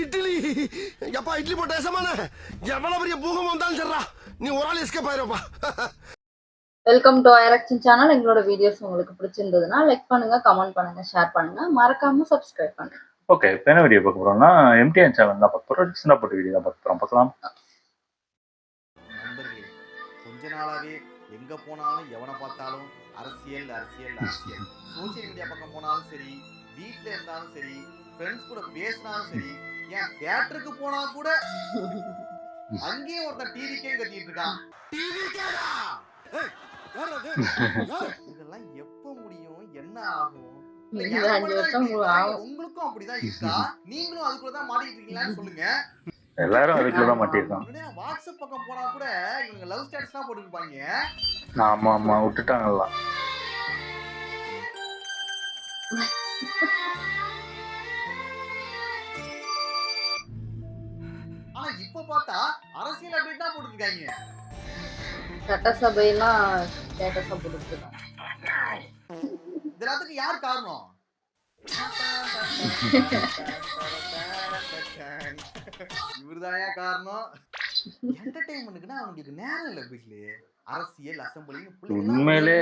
இட்லி எப்பா இட்லி போட்ட சமான எவ்வளவு பெரிய பூகம் வந்தாலும் சரிடா நீ ஒரு ஆள் எஸ்கேப் ஆயிருப்பா. வெல்கம் டு ஐரக்ஷன் சேனல். எங்களோட வீடியோஸ் உங்களுக்கு பிடிச்சிருந்ததுன்னா லைக் பண்ணுங்க, கமெண்ட் பண்ணுங்க, ஷேர் பண்ணுங்க, மறக்காம சப்ஸ்கிரைப் பண்ணுங்க. ஓகே, இப்போ என்ன வீடியோ பார்க்க போறோம்னா எம்டிஎன் சேனல் தான் பார்க்க போறோம். சின்ன போட்டு வீடியோ தான் பார்க்க போறோம். பார்க்கலாம். நண்பர்களே, கொஞ்ச நாளாவே எங்க போனாலும் எவனை பார்த்தாலும் அரசியல் அரசியல் அரசியல். சோசியல் மீடியா பக்கம் போனாலும் சரி, வீட்ல இருந்தாலும் சரி, ஃப்ரெண்ட்ஸ் கூட பேசினாலும் சரி, ஏன் தியேட்டருக்கு போனா கூட அங்கேயும் ஒருத்தன் டிவிக்கே கத்திட்டு இருக்கான். இதெல்லாம் எப்ப முடியும், என்ன ஆகும்? உங்களுக்கும் அப்படிதான் இருக்கா? நீங்களும் அதுக்குள்ளதான் மாட்டிட்டு இருக்கீங்களான்னு சொல்லுங்க. எல்லாரும் அதுக்குள்ளதான் மாட்டிருக்கோம். வாட்ஸ்அப் பக்கம் போனா கூட இவங்க லவ் ஸ்டேட்டஸ் தான் போட்டுருப்பாங்க. ஆமா ஆமா, விட்டுட்டாங்கல்ல. ஆனா இப்ப பார்த்தா அரசியல் அப்டேட் தான் போட்டுருக்காங்க. சட்டசபையெல்லாம் ஸ்டேட்டஸா போட்டுருக்காங்க. இதெல்லாத்துக்கு யார் காரணம்? இவர்தாயா காரணம். என்டர்டெயின்மெண்ட்க்குன்னா அவங்களுக்கு நேரம் இல்ல. வீட்ல அரசியல் அசெம்பிளின்னு உண்மையிலே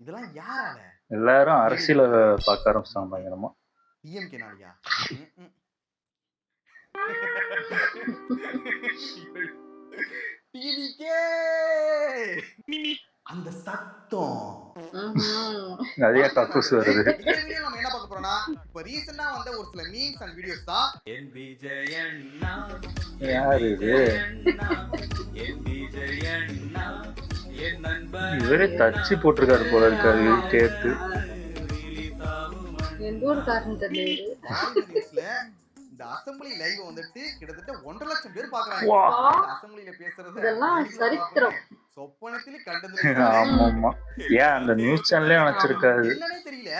இதெல்லாம் யாரால? எல்லாரும் அரசியல பார்க்க ஆரம்பிச்சாங்க பயங்கரமா. டிஎம்கே நாளையா? டிவிகே அந்த சத்தம் நிறைய கக்கூஸ் வருது. இந்த வீடியோ நம்ம என்ன பார்க்க போறோம்னா, இப்ப ரீசன்ட்டா வந்த ஒரு சில மீம்ஸ் அண்ட் வீடியோஸ் தான். என் விஜயண்ணா யார் இது? என் விஜயண்ணா என் நண்பன் இவரே தச்சு போட்டிருக்காரு போல இருக்காரு கேட்டு. எந்த ஒரு காரணம் தெரியல. இந்த அசெம்பிளி லைவ் வந்துட்டு கிட்டத்தட்ட 1.5 லட்சம் பேர் பாக்குறாங்க. அசெம்பிளில பேசுறது இதெல்லாம் சரித்திரம். சொப்பனத்திலே கண்டது. ஆமா ஆமா, ஏன் அந்த நியூஸ் சேனல்லே வச்சிருக்காரு என்னன்னே தெரியல.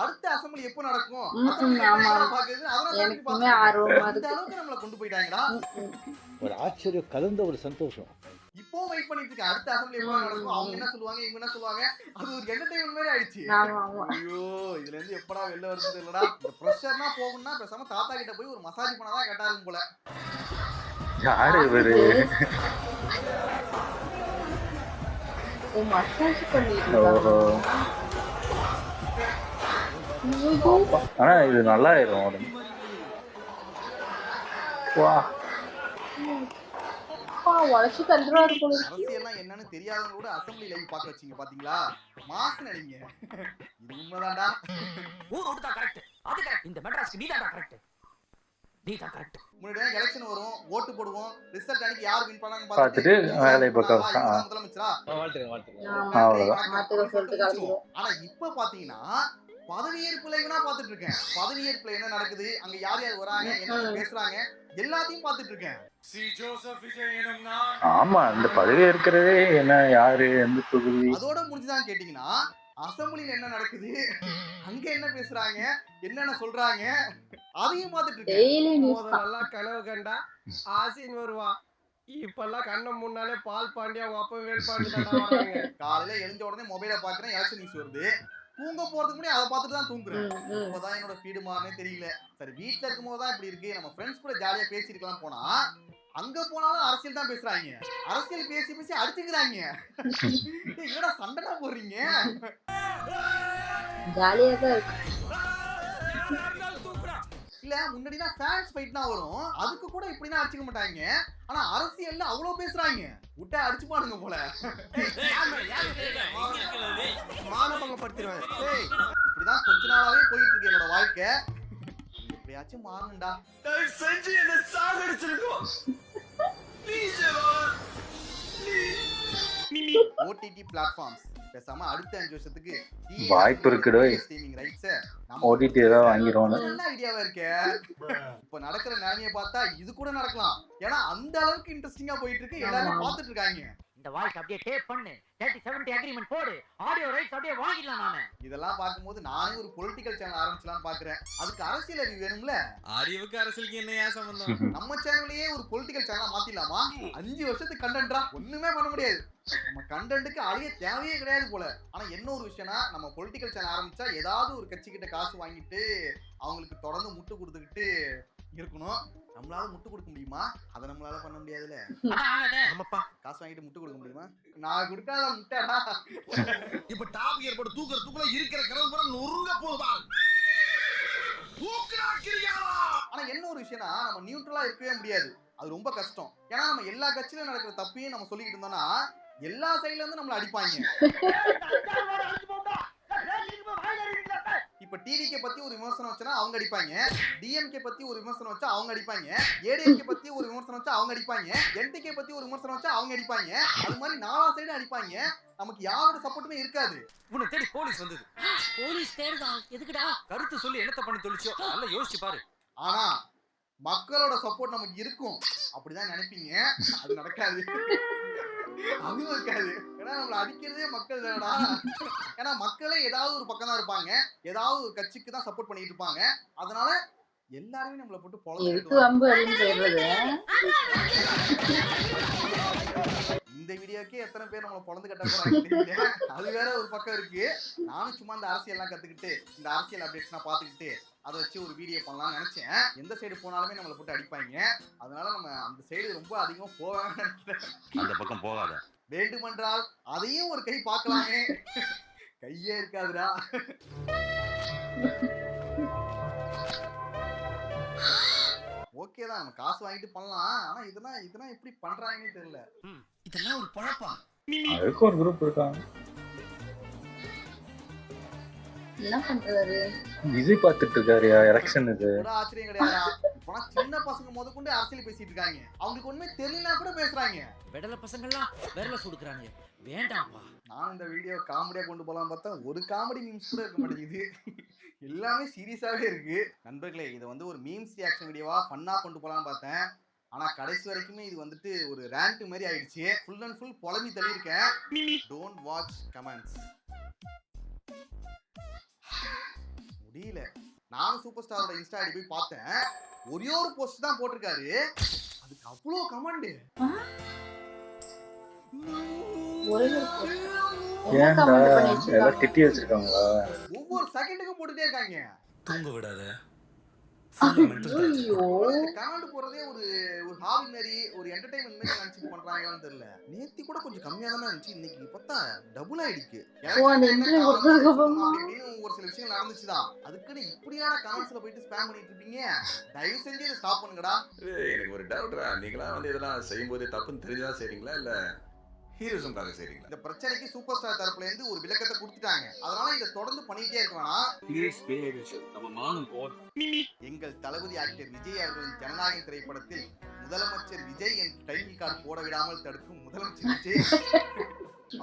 அடுத்த அசெம்பிளி எப்போ நடக்கும்? எனக்குமே ஆர்வமா இருக்கு. அளவுக்கு நம்மள கொண்டு போயிட்டாங்கடா. ஒரு ஆச்சரியம் கலந்த ஒரு சந்தோஷம். இப்போ வெயிட் பண்ணிட்டு இருக்க அடுத்த அசெம்பிளி எப்போ நடக்கும், அவங்க என்ன சொல்லுவாங்க, இவங்க என்ன சொல்லுவாங்க, அது ஒரு என்டர்டெயின்மென்ட் மாதிரி ஆயிடுச்சு. ஐயோ, இதுல இருந்து எப்படா வெளில வருது தெரியலடா. இந்த பிரஷர்னா போகும்னா பேசாம தாத்தா கிட்ட போய் ஒரு மசாஜ் பண்ணாதான் கரெக்டா இருக்கும் போல. யாரு இவரு? மசாஜ் பண்ணிட்டு ஆனா இது நல்லா இருக்கும். வா உழைச்சு தந்துருவாரு போல. அரசியல்லாம் என்னன்னு தெரியாதவங்க கூட அசெம்பிளி லைவ் பார்க்க வச்சீங்க பாத்தீங்களா? மாஸ் நினைங்க. இது உண்மைதான்டா. ஊர் ஓடுதா கரெக்ட். அது கரெக்ட். இந்த மெட்ராஸ்க்கு நீதான்டா கரெக்ட். நீதான் கரெக்ட். முன்னாடி எலெக்ஷன் வரும், ஓட்டு போடுவோம், ரிசல்ட் அன்னைக்கு யார் வின் பண்ணாங்க பார்த்துட்டு வேலைய பக்கம் முதலமைச்சரா மாத்துக்க சொல்லிட்டு காலத்துறோம். ஆனா இப்ப பாத்தீங்கன்னா பதவியேற்பு லைவ்னா பாத்துட்டு இருக்கேன். பதவியேற்புல என்ன நடக்குது, அங்க யார் யார் வராங்க, என்ன பேசுறாங்க, எல்லாத்தையும் பாத்துட்டு இருக்கேன். ஆமா, அந்த பதவி இருக்கிறதே என்ன, யாரு, எந்த தொகுதி, அதோட முடிஞ்சுதான் கேட்டீங்கன்னா அசெம்பிளில என்ன நடக்குது, அங்க என்ன பேசுறாங்க, என்னென்ன சொல்றாங்க, அதையும் பாத்துட்டு இருக்கேன். முதல்லலாம் கனவு கண்டா ஆசின் வருவா. இப்பெல்லாம் கண்ண முன்னாலே பால் பாண்டி அவங்க அப்பா வேல் பாண்டி தான் வராங்க. காலையில எழுந்த உடனே மொபைல பாக்குறேன், எலெக்ஷன் நியூஸ் வருது. தூங்க போறதுக்கு முன்னாடி அதை பார்த்துட்டு தான் தூங்குறேன். இப்பதான் என்னோட ஃபீடு மாறனே தெரியல. சரி, வீட்டுல இருக்கும் போதுதான் இப்படி இருக்கு, நம்ம ஃப்ரெண்ட்ஸ் கூட ஜாலியா பேசிருக்கலாம் போனா, அங்க போனாலும் அரசியல் தான் பேசுறாங்க. அரசியல் பேசி பேசி அடிச்சுக்கிறாங்க. என்னடா சண்டை போடுறீங்க? ஜாலியா தான் இருக்கு. இல்ல, முன்னாடிதான் ஃபேன்ஸ் ஃபைட்னா வரும், அதுக்கு கூட இப்படிதான் அடிச்சுக்க மாட்டாங்க. ஆனா அரசியல்ல அவ்வளவு பேசுறாங்க, விட்டா அடிச்சு பாருங்க போல. மானபங்கப்படுத்திடுவேன். இப்படிதான் கொஞ்ச நாளாவே போயிட்டு இருக்கு என்னோட வாழ்க்கை. எப்படியாச்சும் மாறணும்டா. செஞ்சு என்ன சாகடிச்சிருக்கோம். OTT பிளாட்ஃபார்ம்ஸ் பேசாம அடுத்த 5 வருஷத்துக்கு வாய்ப்பு இருக்குடோ. ஸ்ட்ரீமிங் ரைட்ஸ் ஓடிடி ஏதாவது வாங்கிடுவோம். நல்ல ஐடியாவா இருக்கே. இப்ப நடக்கிற நிலைமையை பார்த்தா இது கூட நடக்கலாம். ஏன்னா அந்த அளவுக்கு இன்ட்ரெஸ்டிங்கா போயிட்டு இருக்கு, எல்லாரும் பார்த்துட்டு இருக்காங்க. இந்த வாய்ஸ் அப்படியே டேப் பண்ணு, 30-70 அக்ரிமென்ட் போடு, ஆடியோ ரைட்ஸ் அப்படியே வாங்கிடலாம். நானே இதெல்லாம் பார்க்கும்போது நானே ஒரு பொலிட்டிக்கல் சேனல் ஆரம்பிச்சலாம்னு பாக்குறேன். அதுக்கு அரசியல் அறிவு வேணும்ல. அறிவுக்கு அரசியலுக்கு என்ன சம்பந்தம்? நம்ம சேனல்லையே ஒரு பொலிட்டிக்கல் சேனலா மாத்திடலாமா? 5 வருஷத்துக்கு கண்டென்ட்ரா, ஒண்ணுமே பண்ண முடியாது. நம்ம கண்டென்ட்டுக்கு அழிய தேவையே கிடையாது போல. ஆனா என்ன ஒரு விஷயம்னா, நம்ம பொலிட்டிக்கல் சேனல் ஆரம்பிச்சா ஏதாவது ஒரு கட்சி கிட்ட காசு வாங்கிட்டு அவங்களுக்கு தொடர்ந்து முட்டு கொடுத்துக்கிட்டு இருக்கணும். நம்மளால முட்டு கொடுக்க முடியுமா? அதை நம்மளால பண்ண முடியாதுல்ல. ஆமாப்பா. காசு வாங்கிட்டு முட்டு கொடுக்க முடியுமா? நான் கொடுக்காத முட்டைடா. இப்ப டாப் கியர் போட்டு தூக்குறதுக்குள்ள இருக்கிற கிரௌண்ட் பூரா நொறுங்க போகுதா? ஆனா என்ன ஒரு விஷயம்னா, நம்ம நியூட்ரலா இருக்கவே முடியாது. அது ரொம்ப கஷ்டம். ஏன்னா நம்ம எல்லா கட்சியிலும் நடக்கிற தப்பையும் நம்ம சொல்லிக்கிட்டு இருந்தோம்னா எல்லா சைடுல இருந்து நம்மள அடிப்பாங்க. இப்ப டிவிகே பத்தி ஒரு விமர்சனம் வச்சா அவங்க அடிப்பாங்க, டிஎம்கே பத்தி ஒரு விமர்சனம் வச்சா அவங்க அடிப்பாங்க, ஏடிஎம்கே பத்தி ஒரு விமர்சனம் வச்சா அவங்க அடிப்பாங்க, என்டிகே பத்தி ஒரு விமர்சனம் வச்சா அவங்க அடிப்பாங்க. அது மாதிரி நாலா சைடு அடிப்பாங்க. நமக்கு யாரோட சப்போர்ட்டுமே இருக்காது. உன்னை தேடி போலீஸ் வந்தது. போலீஸ் தேடுதா? எதுக்குடா? கருத்து சொல்லி என்னத்த பண்ணி தொலைச்சோ நல்லா யோசிச்சு பாரு. ஆனா மக்களோட சப்போர்ட் நமக்கு இருக்கும் அப்படிதான் நினைப்பீங்க. அது நடக்காது. அதுவும் இருக்காது. ஏன்னா நம்மள அடிக்கிறதே மக்கள் தானடா. ஏன்னா மக்களே ஏதாவது ஒரு பக்கம் தான் இருப்பாங்க, ஏதாவது ஒரு கட்சிக்கு தான் சப்போர்ட் பண்ணிட்டு இருப்பாங்க. அதனால எல்லாருமே நம்மள போட்டு எதுக்கு வம்பு அப்படின்னு சொல்றது? இந்த வீடியோக்கே எத்தனை பேர் நம்மள பொழந்து கட்ட போறாங்க தெரியல. அது வேற ஒரு பக்கம் இருக்கு. நானும் சும்மா இந்த அரசியல்லாம் கத்துக்கிட்டு இந்த அரசியல் அப்டேட்ஸ்லாம் பாத்துக்கிட்டு அதை வச்சு ஒரு வீடியோ பண்ணலாம்னு நினைச்சேன். எந்த சைடு போனாலுமே நம்மளை போட்டு அடிப்பாங்க. அதனால நம்ம அந்த சைடு ரொம்ப அதிகமா போவான்னு நினைக்கிறேன். அந்த பக்கம் போகாத. வேண்டுமென்றால் அதையும் ஒரு கை பார்க்கலாமே. கையே இருக்காதுடா. ஓகே தான், நம்ம காசு வாங்கிட்டு பண்ணலாம். ஆனா இதெல்லாம் எப்படி பண்றாங்கன்னு தெரியல. இதெல்லாம் ஒரு பழப்பா. அதுக்கு ஒரு குரூப் இருக்காங்க. என்ன பண்றாரு? விஜய் பார்த்துட்டு இருக்காரு எலெக்ஷன். இது கூட ஆச்சரியம் கிடையாதா? இப்போனா சின்ன பசங்க முதற்கொண்டு அரசியல் பேசிட்டு இருக்காங்க. அவங்களுக்கு ஒண்ணுமே தெரியலனா கூட பேசுறாங்க. விடல பசங்கள்லாம் விரல சுடுக்குறாங்க. வேண்டாம்ப்பா. நான் இந்த வீடியோ காமெடியா கொண்டு போலாம் பார்த்தா ஒரு காமெடி மீம்ஸ் கூட இருக்க மாட்டேங்குது. எல்லாமே சீரியஸாவே இருக்கு. நண்பர்களே, இதை வந்து ஒரு மீம்ஸ் ரியாக்ஷன் வீடியோவா ஃபன்னா கொண்டு போலாம்னு பார்த்தேன். ஆனா கடைசி வரைக்குமே இது வந்துட்டு ஒரு ரேண்ட் மாதிரி ஆயிடுச்சு. ஃபுல் அண்ட் ஃபுல் புலம்பி தள்ளியிருக்கேன். Don't watch comments. முடியல. நானும் சூப்பர் ஸ்டாரோட இன்ஸ்டா ஐடி போய் பார்த்தேன். ஒரே ஒரு போஸ்ட் தான் போட்டிருக்காரு. அதுக்கு அவ்வளோ கமெண்ட். திட்டி வச்சிருக்காங்களா? ஒவ்வொரு செகண்டுக்கும் போட்டுட்டே இருக்காங்க. தூங்க விடாத. கமெண்ட் போறதே ஒரு ஹாபி மாதிரி, ஒரு என்டர்டைன்மெண்ட் மாதிரி நினைச்சிட்டு பண்றாங்கன்னு தெரியல. நேத்தி கூட கொஞ்சம் கம்மியா தானே இருந்துச்சு, இன்னைக்கு பார்த்தா டபுள் ஆயிடுச்சு. ஒரு சில விஷயங்கள் நடந்துச்சுதான். அதுக்குன்னு இப்படியான கமெண்ட்ஸ்ல போயிட்டு ஸ்பேம் பண்ணிட்டு இருப்பீங்க. தயவு செஞ்சு இதை ஸ்டாப் பண்ணுங்கடா. எனக்கு ஒரு டவுட்ரா, நீங்களா வந்து இதெல்லாம் செய்யும்போது தப்புன்னு தெரிஞ்சா செய்றீங்களா இல்ல ஹீரோசம்காக செய்றீங்களா? இந்த பிரச்சனைக்கு சூப்பர் ஸ்டார் தரப்புல இருந்து ஒரு விளக்கத்தை கொடுத்துட்டாங்க. அதனால இதை தொடர்ந்து பண்ணிட்டே இருக்க வேணாம். எங்கள் தளபதி ஆக்டர் விஜய் அவர்களின் ஜனநாயகம் திரைப்படத்தில் முதலமைச்சர் விஜய் என் டைட்டில் கார்டு போட விடாமல் தடுக்கும் முதலமைச்சர் Vijay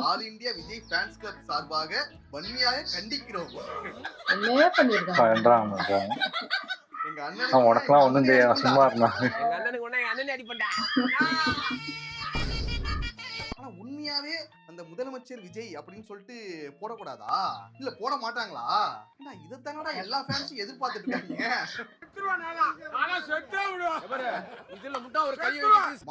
all India Vijay fans club சார்பாக வன்மையாக கண்டிக்கிறோம். எங்க அண்ணன் உனக்கெல்லாம் ஒண்ணும் தெரியாது, சும்மா இருந்தா. எங்க அண்ணனுக்கு ஒண்ணா எங்க அண்ணனே அடிப்பண்டா. ஆனா உண்மையாவே அந்த முதலமைச்சர் விஜய் அப்படின்னு சொல்லிட்டு போடக்கூடாதா? இல்ல போட மாட்டாங்களா? இதைத்தானடா எல்லா ஃபேன்ஸும் எதிர்பார்த்துட்டு இருக்காங்க.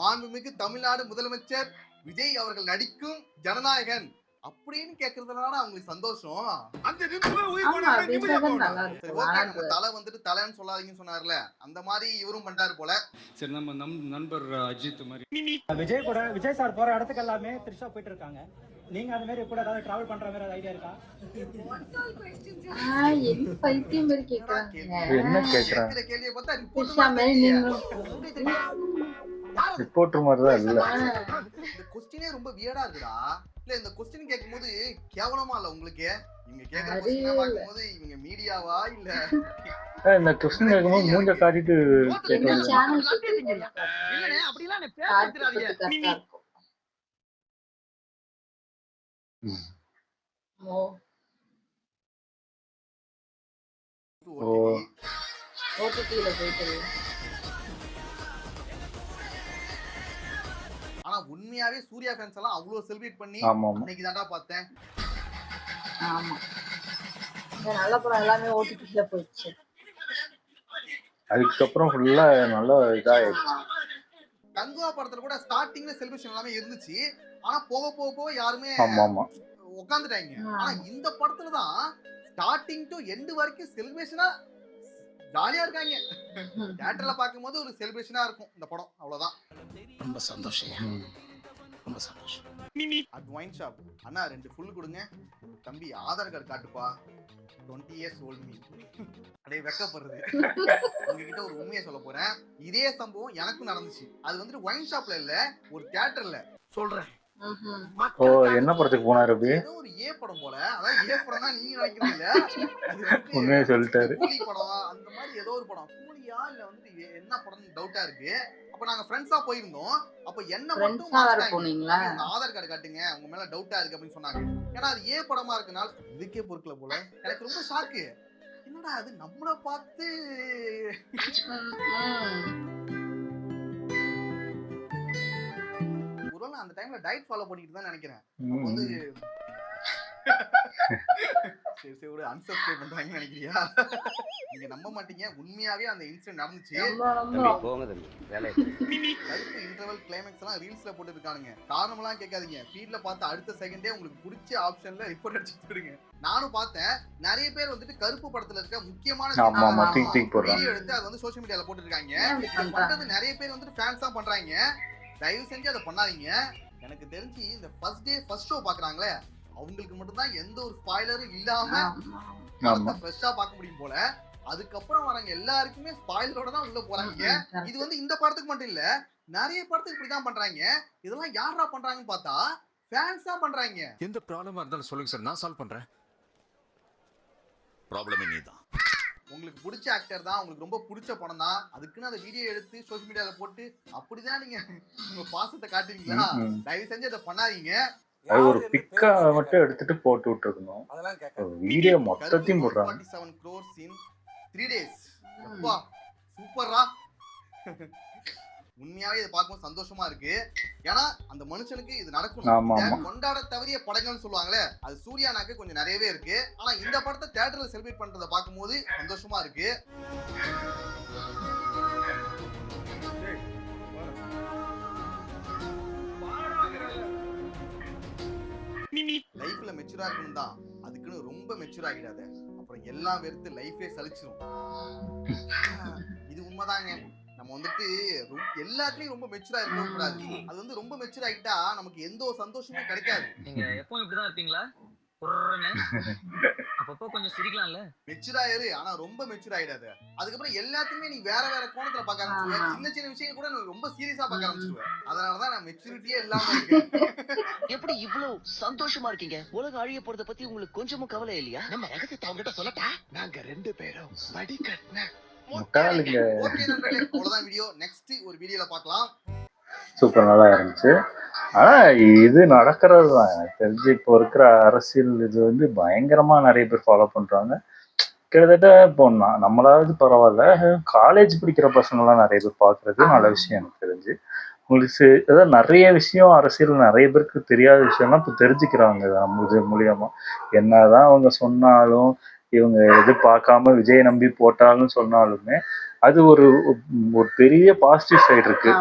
மாண்புமிகு தமிழ்நாடு முதலமைச்சர் விஜய் அவர்கள் நடிக்கும் ஜனநாயகன் அப்படின்னு கேக்குறதுனால அவங்களுக்கு சந்தோஷம். நம்ம தலை வந்துட்டு தலைன்னு சொல்லாதீங்கன்னு சொன்னார்ல, அந்த மாதிரி இவரும் பண்றாரு போல. சரி, நம்ம நண்பர் அஜித் மாதிரி விஜய் சார் போற இடத்துக்கு எல்லாமே த்ரிஷா போயிட்டு இருக்காங்க. நீங்க அந்த மாதிரி கூட ஏதாவது டிராவல் பண்ற மாதிரி ஐடியா இருக்கா? பைத்தியம் மாதிரி கேக்குறாங்க. என்ன கேக்குறாங்க? கேள்வியை பார்த்தா ரிப்போர்ட்டர் மாதிரி தான் இல்ல. இந்த क्वेश्चनே ரொம்ப வியர்டா இருக்குடா. இல்ல இந்த क्वेश्चन கேக்கும்போது கேவலமா இல்ல உங்களுக்கு? இவங்க கேக்குற क्वेश्चन பாக்கும்போது இவங்க மீடியாவா இல்ல? இந்த क्वेश्चन கேக்கும்போது மூஞ்ச காட்டிட்டு கேக்குறாங்க. இல்லனே அப்படிலாம் பேசிராதீங்க. ஓடிடில போயிட்டு. ஆனா உண்மையாவே சூர்யா ஃபேன்ஸ் எல்லாம் அவ்வளவு செலிப்ரேட் பண்ணி அன்னைக்கு தான்டா பார்த்தேன். ஆமா, இந்த நல்ல படம் எல்லாமே ஓடிடில போயிடுச்சு. அதுக்கப்புறம் ஃபுல்லா நல்லா இதாயிடுச்சு. கங்குவா படத்துல கூட ஸ்டார்டிங்ல செலிப்ரேஷன் எல்லாமே இருந்துச்சு. ஆனா போக போக போக யாருமே ஆமா உட்காந்துட்டாங்க. ஆனா இந்த படத்துல தான் ஸ்டார்டிங் டு எண்ட் வரைக்கும் செலிப்ரேஷனா ஜாலியா இருக்காங்க. தியேட்டர்ல பாக்கும்போது ஒரு செலிப்ரேஷனா இருக்கும் இந்த படம். அவ்வளவுதான். ரொம்ப சந்தோஷம், ரொம்ப சந்தோஷம். அது ஒயின் ஷாப். அண்ணா 2 ஃபுல் கொடுங்க. தம்பி Aadhaar card காட்டுப்பா. 20 years old me. அடே வெக்கப்படுறது. உங்ககிட்ட ஒரு உண்மையை சொல்ல போறேன். இதே சம்பவம் எனக்கும் நடந்துச்சு. அது வந்துட்டு ஒயின் ஷாப்ல இல்ல, ஒரு தியேட்டர்ல. சொல்றேன். ஓ என்ன படத்துக்கு போனாரு அப்படி? ஏதோ ஒரு ஏ படம் போல. அதான் ஏ படம்னா நீங்க நினைக்கிறது இல்ல. அது உண்மையை சொல்லிட்டாரு. கூலி படம் அந்த மாதிரி ஏதோ ஒரு படம். கூலியா இல்ல வந்துட்டு என்ன படம்னு டவுட்டா இருக்கு. அப்ப நாங்க ஃப்ரெண்ட்ஸா போயிருந்தோம். அப்ப என்ன மட்டும் போனீங்களா? ஆதார் கார்டு காட்டுங்க, உங்க மேல டவுட்டா இருக்கு அப்படின்னு சொன்னாங்க. ஏன்னா அது ஏ படமா இருக்கனால இதுக்கே பொறுக்கல போல. எனக்கு ரொம்ப ஷாக்கு. என்னடா அது நம்மள பார்த்து ஒருவேளை அந்த டைம்ல டயட் ஃபாலோ பண்ணிட்டு தான் நினைக்கிறேன். அப்ப வந்து சரி சரி ஒரு அன்சப்ஸ்கிரைப் பண்றாங்கன்னு நினைக்கிறியா? நீங்க நம்ப மாட்டீங்க, உண்மையாவே அந்த இன்சிடென்ட் நடந்துச்சு. போங்க தம்பி வேலை. கருப்பு இன்டர்வல் கிளைமேக்ஸ் எல்லாம் ரீல்ஸ்ல போட்டு இருக்கானுங்க. காரணமெல்லாம் கேட்காதீங்க. ஃபீட்ல பார்த்த அடுத்த செகண்டே உங்களுக்கு பிடிச்ச ஆப்ஷன்ல ரிப்போர்ட் அடிச்சுட்டு போடுங்க. நானும் பார்த்தேன். நிறைய பேர் வந்துட்டு கருப்பு படத்துல இருக்க முக்கியமான வீடியோ எடுத்து அது வந்து சோஷியல் மீடியால போட்டு இருக்காங்க. பண்றது நிறைய பேர் வந்துட்டு ஃபேன்ஸ் தான் பண்றாங்க. தயவு செஞ்சு அதை பண்ணாதீங்க. எனக்கு தெரிஞ்சு இந்த ஃபர்ஸ்ட் டே ஃபர்ஸ்ட் ஷோ பாக்குறாங்களே அவங்களுக்கு மட்டும் தான் எந்த ஒரு ஸ்பாயிலரும் இல்லாம ஃப்ரெஷ்ஷா பார்க்க முடியும் போல. அதுக்கப்புறம் வரங்க எல்லாருக்குமே ஸ்பாயிலரோட தான் உள்ள போறாங்க. இது வந்து இந்த படத்துக்கு மட்டும் இல்ல, நிறைய படத்துக்கு இப்படிதான் பண்றாங்க. இதெல்லாம் யாரா பண்றாங்கன்னு பார்த்தா ஃபேன்ஸா பண்றாங்க. எந்த ப்ராப்ளமா இருந்தாலும் சொல்லுங்க சார், நான் சால்வ் பண்றேன். ப்ராப்ளமே நீதான். உங்களுக்கு பிடிச்ச ஆக்டர் தான், உங்களுக்கு ரொம்ப பிடிச்ச படம் தான், அதுக்குன்னு அந்த வீடியோ எடுத்து சோஷியல் மீடியால போட்டு அப்படிதான் நீங்க உங்க பாசத்தை காட்டுவீங்களா? தயவு செஞ்சு அதை பண்ணாதீங்க. அது ஒரு பிக்கா மட்டும் எடுத்துட்டு போட்டு விட்டுருக்கணும். வீடியோ மொத்தத்தையும் போடுறாங்க. 47 crores in 3 days. அப்பா சூப்பரா. உண்மையாவே இதை பார்க்கும்போது சந்தோஷமா இருக்கு. ஏன்னா அந்த மனுஷனுக்கு இது நடக்கணும். கொண்டாட தவறிய படங்கள்னு சொல்லுவாங்களே, அது சூர்யானாக்கு கொஞ்சம் நிறையவே இருக்கு. ஆனா இந்த படத்தை தியேட்டர்ல செலிப்ரேட் பண்றதை பார்க்கும்போது சந்தோஷமா இருக்கு. லைஃப்ல மெச்சூரா இருக்கணும் தான், அதுக்குன்னு ரொம்ப மெச்சூர் ஆகிடாத. அப்புறம் எல்லாம் வெறுத்து லைஃபே சலிச்சிரும். இது உண்மைதாங்க. நம்ம வந்துட்டு எல்லாத்துலயும் ரொம்ப மெச்சூரா இருக்க கூடாது. அது வந்து ரொம்ப மெச்சூர் ஆகிட்டா நமக்கு எந்த ஒரு சந்தோஷமே கிடைக்காது. நீங்க எப்பவும் இப்படிதான் இருப்பீங்களா? அப்பப்போ கொஞ்சம் சிரிக்கலாம்ல. மெச்சூர் ஆயிரு, ஆனா ரொம்ப மெச்சூர் ஆயிடாத. அதுக்கப்புறம் எல்லாத்தையுமே நீ வேற வேற கோணத்துல பார்க்க ஆரம்பிச்சுவ. சின்ன சின்ன விஷயங்கள் கூட நீ ரொம்ப சீரியஸா பார்க்க ஆரம்பிச்சுவ. அதனாலதான் நான் மெச்சூரிட்டியே இல்லாம இருக்கேன். எப்படி இவ்வளவு சந்தோஷமா இருக்கீங்க? உலகம் அழிய போறத பத்தி உங்களுக்கு கொஞ்சமும் கவலை இல்லையா? நம்ம ரகசியத்தை அவங்ககிட்ட சொல்லட்டா? நாங்க 2 பேரும் வடிகட்டின ஓகே நண்பர்களே, அவ்வளவுதான் வீடியோ. நெக்ஸ்ட் ஒரு வீடியோல பார்க்கலாம். சூப்பர், நல்லா இருந்துச்சு. ஆனா இது நடக்கிறது தான் எனக்கு தெரிஞ்சு. இப்போ இருக்கிற அரசியல் இது வந்து பயங்கரமா நிறைய பேர் ஃபாலோ பண்றாங்க. கிட்டத்தட்ட இப்போ நம்மளாவது பரவாயில்ல, காலேஜ் படிக்கிற பசங்கள்லாம் நிறைய பேர் பார்க்கறது நல்ல விஷயம் எனக்கு தெரிஞ்சு. உங்களுக்கு ஏதாவது நிறைய விஷயம் அரசியல் நிறைய பேருக்கு தெரியாத விஷயம்லாம் இப்போ தெரிஞ்சுக்கிறாங்க நம்ம இது மூலியமா. என்னதான் அவங்க சொன்னாலும், இவங்க எது பார்க்காம விஜய் நம்பி போட்டாலும் சொன்னாலுமே அது ஒரு ஒரு பெரிய பாசிட்டிவ் சைடு இருக்கு.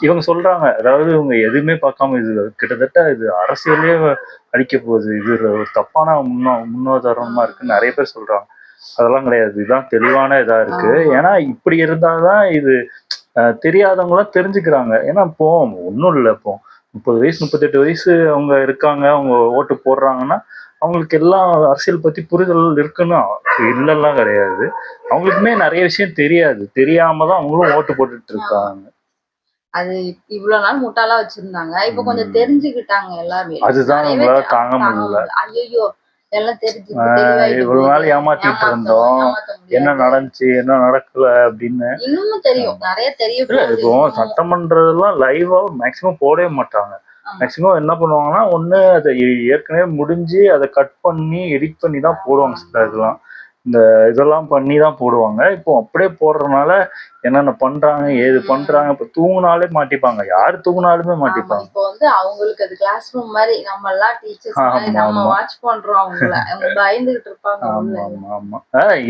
இவங்க சொல்றாங்க, அதாவது இவங்க எதுவுமே பார்க்காம இது கிட்டத்தட்ட இது அரசியலே அழிக்க போகுது, இது ஒரு தப்பான முன்னோதாரணமா இருக்குன்னு நிறைய பேர் சொல்றாங்க. அதெல்லாம் கிடையாது, இதுதான் தெளிவான இதா இருக்கு. ஏன்னா இப்படி இருந்தாதான் இது தெரியாதவங்களாம் தெரிஞ்சுக்கிறாங்க. ஏன்னா இப்போ ஒன்றும் இல்லை, இப்போ 30 வயசு 38 வயசு அவங்க இருக்காங்க, அவங்க ஓட்டு போடுறாங்கன்னா அவங்களுக்கு எல்லாம் அரசியல் பத்தி புரிதல் இருக்குன்னு இல்லைலாம் கிடையாது. அவங்களுக்குமே நிறைய விஷயம் தெரியாது, தெரியாம தான் அவங்களும் ஓட்டு போட்டுட்டு இருக்காங்க. அது இவ்வளவு நாள் முட்டாளா வச்சிருந்தாங்க, இப்ப கொஞ்சம் தெரிஞ்சுக்கிட்டாங்க எல்லாமே. அதுதான் நம்மளால தாங்க முடியல. ஐயோ எல்லாம் தெரிஞ்சு இவ்வளவு நாள் ஏமாத்திட்டு இருந்தோம், என்ன நடந்துச்சு என்ன நடக்கல அப்படின்னு இன்னும் தெரியும், நிறைய தெரியும். இப்போ சட்டமன்றதெல்லாம் லைவா மேக்சிமம் போடவே மாட்டாங்க. மேக்சிமம் என்ன பண்ணுவாங்கன்னா, ஒண்ணு அதை ஏற்கனவே முடிஞ்சு அதை கட் பண்ணி எடிட் பண்ணி தான் போடுவாங்க. சில இதெல்லாம் இந்த இதெல்லாம் பண்ணி தான் போடுவாங்க. இப்போ அப்படியே போடுறதுனால என்னென்ன பண்றாங்க ஏது பண்றாங்க, இப்போ தூங்குனாலே மாட்டிப்பாங்க, யாரு தூங்குனாலுமே மாட்டிப்பாங்க. இப்போ வந்து அவங்களுக்கு அது கிளாஸ் ரூம் மாதிரி, நம்ம எல்லாம் டீச்சர்ஸ் நம்ம வாட்ச் பண்றோம், அவங்க பயந்துகிட்டு இருப்பாங்க. ஆமா ஆமா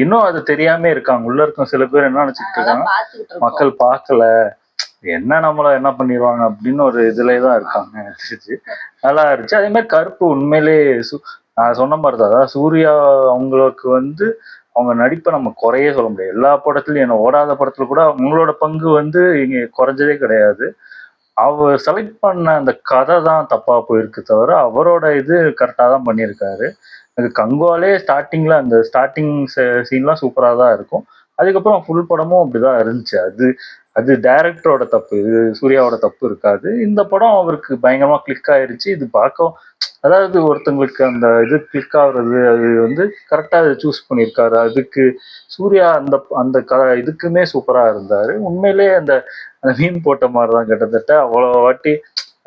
இன்னும் அது தெரியாம இருக்காங்க. உள்ள இருக்கும் சில பேர் என்ன நினைச்சிட்டு இருக்காங்க, மக்கள் பார்க்கல என்ன நம்மள என்ன பண்ணிடுவாங்க அப்படின்னு ஒரு இதுல தான் இருக்காங்க. எனக்கு தெரிஞ்சு நல்லா இருந்துச்சு. அதே மாதிரி கருப்பு உண்மையிலே நான் சொன்ன மாதிரி தான். அதாவது சூர்யா அவங்களுக்கு வந்து அவங்க நடிப்பை நம்ம குறையே சொல்ல முடியாது. எல்லா படத்துலயும் என்ன ஓடாத படத்துல கூட அவங்களோட பங்கு வந்து இங்க குறைஞ்சதே கிடையாது. அவர் செலக்ட் பண்ண அந்த கதை தான் தப்பா போயிருக்கு தவிர அவரோட இது கரெக்டாக தான் பண்ணியிருக்காரு. எனக்கு கங்குவாலே ஸ்டார்டிங்ல அந்த ஸ்டார்டிங் சீன்லாம் சூப்பராக தான் இருக்கும். அதுக்கப்புறம் ஃபுல் படமும் அப்படிதான் இருந்துச்சு. அது டைரக்டரோட தப்பு, இது சூர்யாவோட தப்பு இருக்காது. இந்த படம் அவருக்கு பயங்கரமா கிளிக் ஆயிருச்சு. இது பார்க்க அதாவது ஒருத்தங்களுக்கு அந்த இது கிளிக் ஆகுறது அது வந்து கரெக்டா அதை சூஸ் பண்ணியிருக்காரு. அதுக்கு சூர்யா அந்த அந்த இதுக்குமே சூப்பரா இருந்தாரு. உண்மையிலே அந்த அந்த மீன் போட்ட மாதிரி தான் கிட்டத்தட்ட அவ்வளோ வாட்டி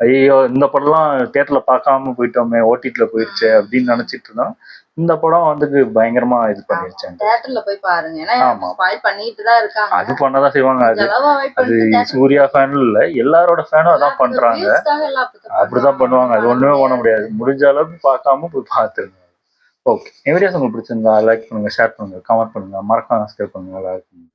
ஐயோ இந்த படம்லாம் தியேட்டர்ல பார்க்காம போயிட்டோமே, ஓடிடில போயிடுச்சு அப்படின்னு நினைச்சிட்டு இருந்தோம். இந்த படம் வந்து பயங்கரமா இது பண்ணிருச்சு. தியேட்டர்ல போய் பாருங்க. ஏன்னா ஆமா. ஸ்பாயில் பண்ணிட்டு தான் இருக்காங்க. அது பண்ணதான் செய்வாங்க. அது அது சூர்யா ஃபேன் இல்ல, எல்லாரோட ஃபேனும் அதான் பண்றாங்க. அப்படிதான் பண்ணுவாங்க. அது ஒண்ணுமே பண்ண முடியாது. முடிஞ்ச அளவுக்கு பார்க்காம போய் பார்த்துருங்க. ஓகே, வீடியோஸ் உங்களுக்கு பிடிச்சிருந்தா லைக் பண்ணுங்க, ஷேர் பண்ணுங்க, கமெண்ட் பண்ணுங்க, மறக்காம சப்ஸ்கிரைப் பண்ணுங்க. நல்லா இருக்கும்.